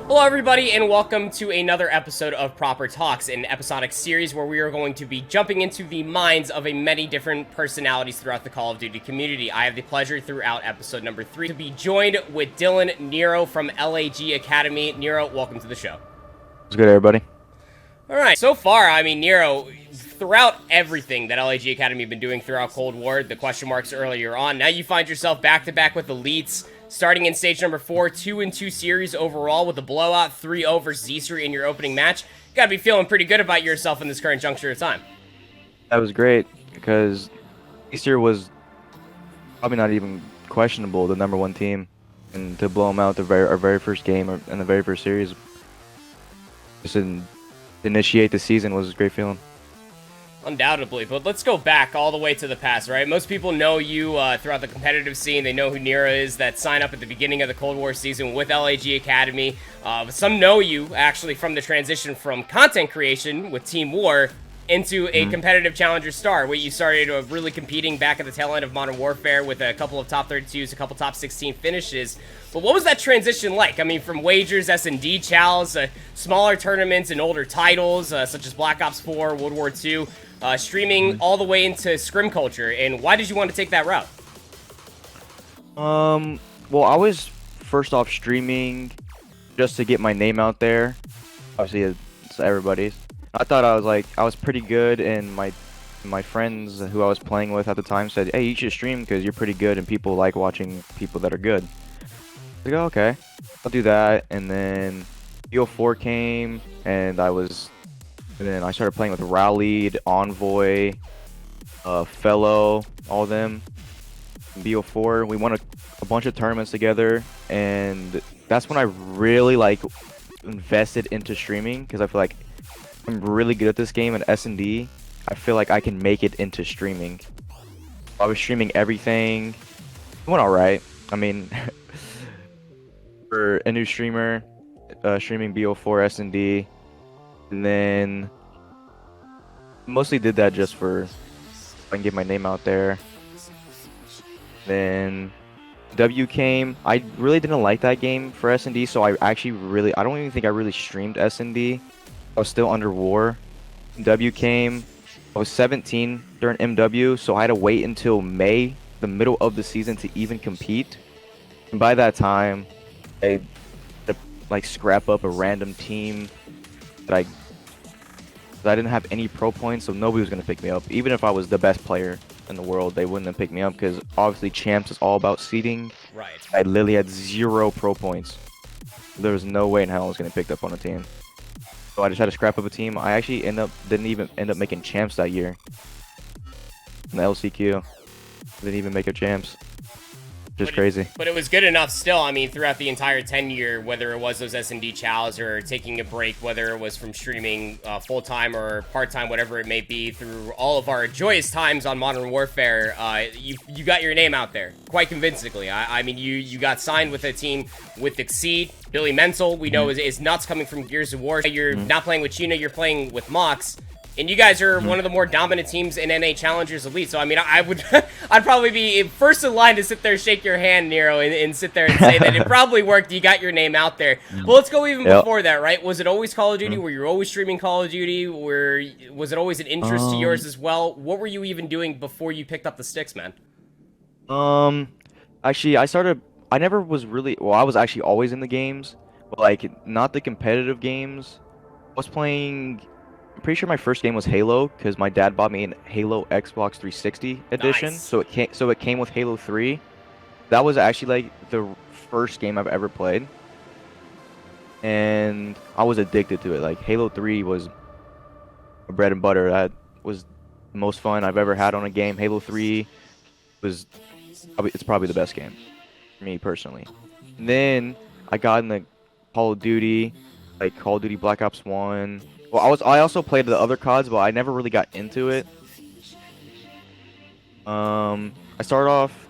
Hello everybody and welcome to another episode of Proper Talks, an episodic series where we are going to be jumping into the minds of many different personalities throughout the Call of Duty community. I have the pleasure throughout episode number 3 to be joined with Dylan Nero from LAG Academy. Nero, welcome to the show. What's good, everybody? Alright, so far, Nero, throughout everything that LAG Academy have been doing throughout Cold War, the question marks earlier on, now you find yourself back-to-back with elites, starting in stage number 4, 2-2 series overall with a blowout 3-0 versus Z3 in your opening match. You gotta be feeling pretty good about yourself in this current juncture of time. That was great because this year was probably not even questionable, the #1 team, and to blow them out our very first game in the very first series, just to initiate the season was a great feeling. Undoubtedly, but let's go back all the way to the past, right? Most people know you throughout the competitive scene. They know who Nero is that sign up at the beginning of the Cold War season with LAG Academy. Some know you, actually, from the transition from content creation with Team War into a competitive challenger star, where you started really competing back at the tail end of Modern Warfare with a couple of top 32s, a couple top 16 finishes. But what was that transition like? I mean, from wagers, S&D chals, smaller tournaments and older titles, such as Black Ops 4, World War II, streaming all the way into scrim culture, and why did you want to take that route? Well, I was first off streaming just to get my name out there. Obviously, it's everybody's. I thought I was pretty good, and my friends who I was playing with at the time said, "Hey, you should stream because you're pretty good, and people like watching people that are good." I go, "Okay, I'll do that." And then BO4 came, and then I started playing with Rallied, Envoy, Fellow, all of them. BO4, we won a bunch of tournaments together, and that's when I really invested into streaming because I feel like I'm really good at this game, and S&D, I feel like I can make it into streaming. I was streaming everything. It went alright. I mean, for a new streamer, streaming BO4, S&D, and then mostly did that just for I can get my name out there. Then W came. I really didn't like that game for S&D, so I don't even think I really streamed S&D. I was still under war. W came. I was 17 during MW, so I had to wait until May, the middle of the season, to even compete. And by that time, I had to scrap up a random team that I didn't have any pro points, so nobody was gonna pick me up. Even if I was the best player in the world, they wouldn't have picked me up because obviously champs is all about seeding. Right. I literally had 0 pro points. There was no way in hell I was gonna pick up on a team. So I just had to scrap up a team. I actually didn't even end up making champs that year. In the LCQ, didn't even make a champs. Just crazy. But it was good enough still, throughout the entire tenure, whether it was those S&D chals or taking a break, whether it was from streaming full-time or part-time, whatever it may be, through all of our joyous times on Modern Warfare, you got your name out there quite convincingly. You got signed with a team with Exceed, Billy Mental, we know is nuts coming from Gears of War. You're not playing with Chino, you're playing with Mox. And you guys are one of the more dominant teams in NA Challengers Elite. So, I'd probably be first in line to sit there, shake your hand, Nero, and sit there and say that it probably worked. You got your name out there. Well, let's go even before that, right? Was it always Call of Duty? Were you always streaming Call of Duty? Was it always an interest to yours as well? What were you even doing before you picked up the sticks, man? Actually, I never was really, well, I was actually always in the games, but not the competitive games. I was playing, I'm pretty sure my first game was Halo because my dad bought me an Halo Xbox 360 edition. Nice. So it came with Halo 3. That was actually the first game I've ever played, and I was addicted to it. Halo 3 was bread and butter. That was the most fun I've ever had on a game. Halo 3 it's probably the best game for me personally. And then I got in the Call of Duty, Call of Duty Black Ops 1. Well, I also played the other CODs, but I never really got into it. I started off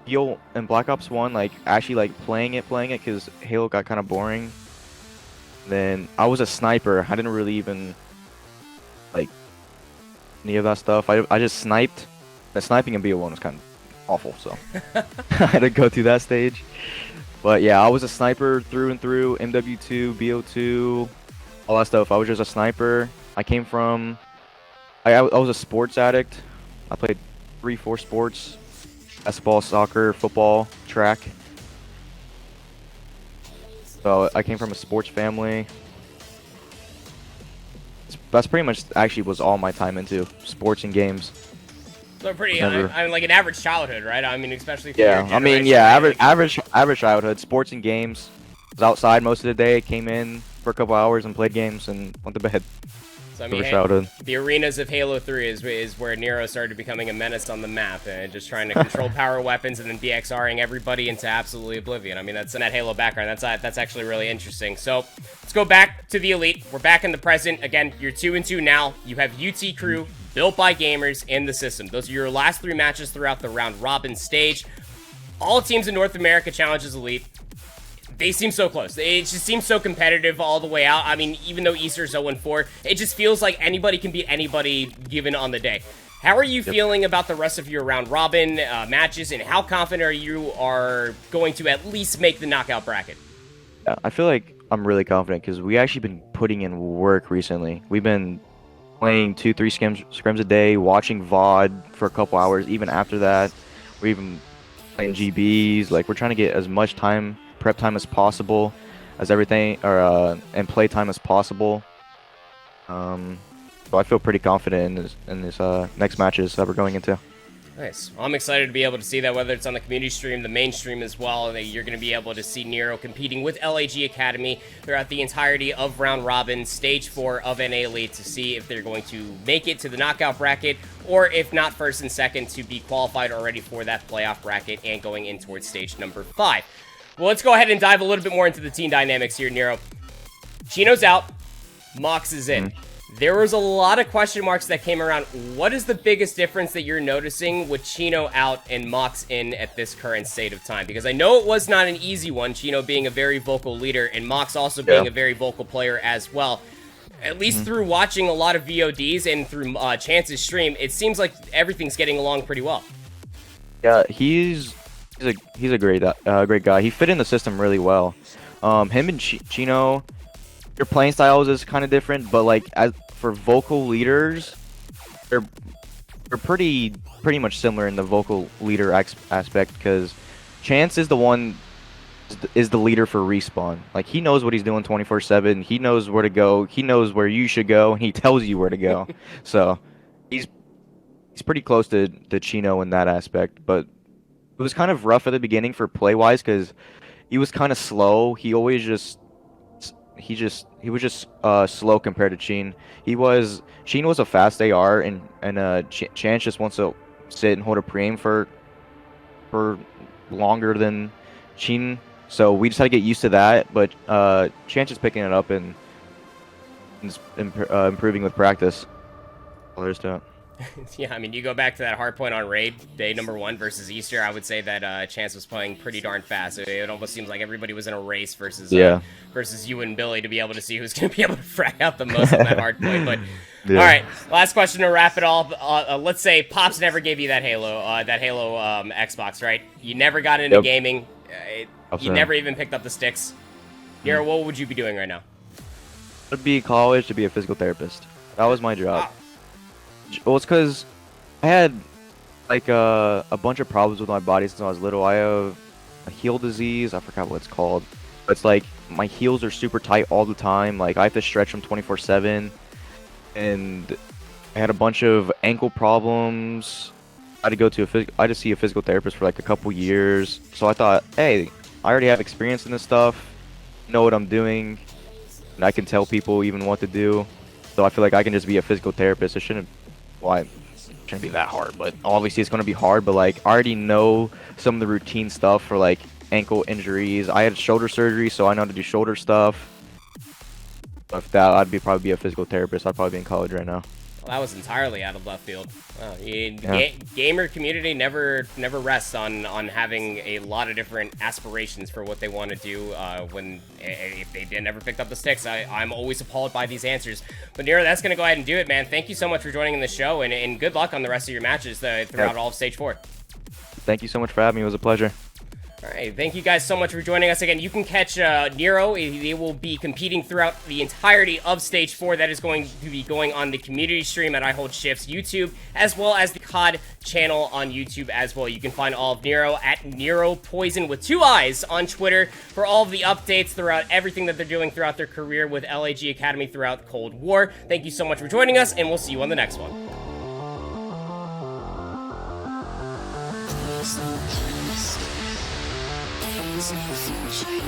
in Black Ops 1, actually playing it because Halo got kind of boring. Then I was a sniper. I didn't really even any of that stuff. I just sniped. The sniping in BO1 was kind of awful, so I had to go through that stage. But yeah, I was a sniper through and through, MW2, BO2, all that stuff. I was just a sniper. I came from, I was a sports addict. I played 3-4 sports, basketball, soccer, football, track. So I came from a sports family. That's pretty much actually was all my time into sports and games. So pretty, I mean, like an average childhood, right? I mean, especially for Yeah, your I mean, generation, yeah, right? average childhood, sports and games. Was outside most of the day, came in for a couple hours and played games and went to bed. So I mean, childhood. The arenas of Halo 3 is where Nero started becoming a menace on the map and just trying to control power weapons and then DXRing everybody into absolutely oblivion. I mean, that's in that Halo background. That's actually really interesting. So let's go back to the Elite. We're back in the present. Again, you're 2-2 now. You have UT Crew, built by gamers in the system. Those are your last 3 matches throughout the round robin stage. All teams in North America challenges Elite. They seem so close. It just seems so competitive all the way out. I mean, even though Easter's 0-4, it just feels like anybody can beat anybody given on the day. How are you feeling about the rest of your round robin matches, and how confident are you going to at least make the knockout bracket? I feel like I'm really confident because we actually been putting in work recently. We've been playing 2-3 scrims a day, watching VOD for a couple hours. Even after that, we're even playing GBs. Like, we're trying to get as much time, prep time as possible, as everything, and play time as possible. So I feel pretty confident in this next matches that we're going into. Nice. Well, I'm excited to be able to see that, whether it's on the community stream, the mainstream as well. That you're going to be able to see Nero competing with LAG Academy throughout the entirety of round robin, stage 4 of NA Elite, to see if they're going to make it to the knockout bracket, or if not, first and second, to be qualified already for that playoff bracket and going in towards stage number 5. Well, let's go ahead and dive a little bit more into the team dynamics here, Nero. Chino's out. Mox is in. There was a lot of question marks that came around. What is the biggest difference that you're noticing with Chino out and Mox in at this current state of time? Because I know it was not an easy one, Chino being a very vocal leader and Mox also being a very vocal player as well. At least through watching a lot of VODs and through Chance's stream, it seems like everything's getting along pretty well. Yeah, he's a great guy. He fit in the system really well. Him and Chino, their playing styles is kind of different, but like for vocal leaders, they're pretty much similar in the vocal leader aspect, because Chance is the leader for respawn. Like, he knows what he's doing 24/7. He knows where to go. He knows where you should go, and he tells you where to go. So he's pretty close to Chino in that aspect, but it was kind of rough at the beginning for play-wise because he was kind of slow. He was just slow compared to Sheen. Sheen was a fast AR, and Chance just wants to sit and hold a pre-aim for longer than Sheen. So we just had to get used to that. But Chance is picking it up and improving with practice. All there is to it. Yeah, I mean, you go back to that hard point on Raid, day number 1 versus Easter, I would say that Chance was playing pretty darn fast. It almost seems like everybody was in a race versus you and Billy to be able to see who's going to be able to frag out the most on that hard point. But all right, last question to wrap it all. Let's say Pops never gave you that Halo Xbox, right? You never got into gaming. You never even picked up the sticks. Nero, what would you be doing right now? I'd be in college to be a physical therapist. That was my job. Wow. Well, it's because I had like a bunch of problems with my body since I was little. I have a heel disease. I forgot what it's called. But it's like my heels are super tight all the time. Like, I have to stretch them 24/7. And I had a bunch of ankle problems. I had to see a physical therapist for like a couple years. So I thought, hey, I already have experience in this stuff. Know what I'm doing. And I can tell people even what to do. So I feel like I can just be a physical therapist. It shouldn't be that hard, but obviously it's going to be hard. But like, I already know some of the routine stuff for like ankle injuries. I had shoulder surgery, so I know how to do shoulder stuff. If that, probably be a physical therapist. I'd probably be in college right now. Well, that was entirely out of left field. Gamer community never rests on having a lot of different aspirations for what they want to do. If they never picked up the sticks, I'm always appalled by these answers. But Nero, that's gonna go ahead and do it, man. Thank you so much for joining in the show, and good luck on the rest of your matches throughout all of stage 4. Thank you so much for having me. It was a pleasure. All right, thank you guys so much for joining us again. You can catch Nero. They will be competing throughout the entirety of Stage 4. That is going to be going on the community stream at I Hold Shift's YouTube, as well as the COD channel on YouTube as well. You can find all of Nero at Nero Poison with 2 eyes on Twitter for all of the updates throughout everything that they're doing throughout their career with LAG Academy throughout the Cold War. Thank you so much for joining us, and we'll see you on the next one. There is no future.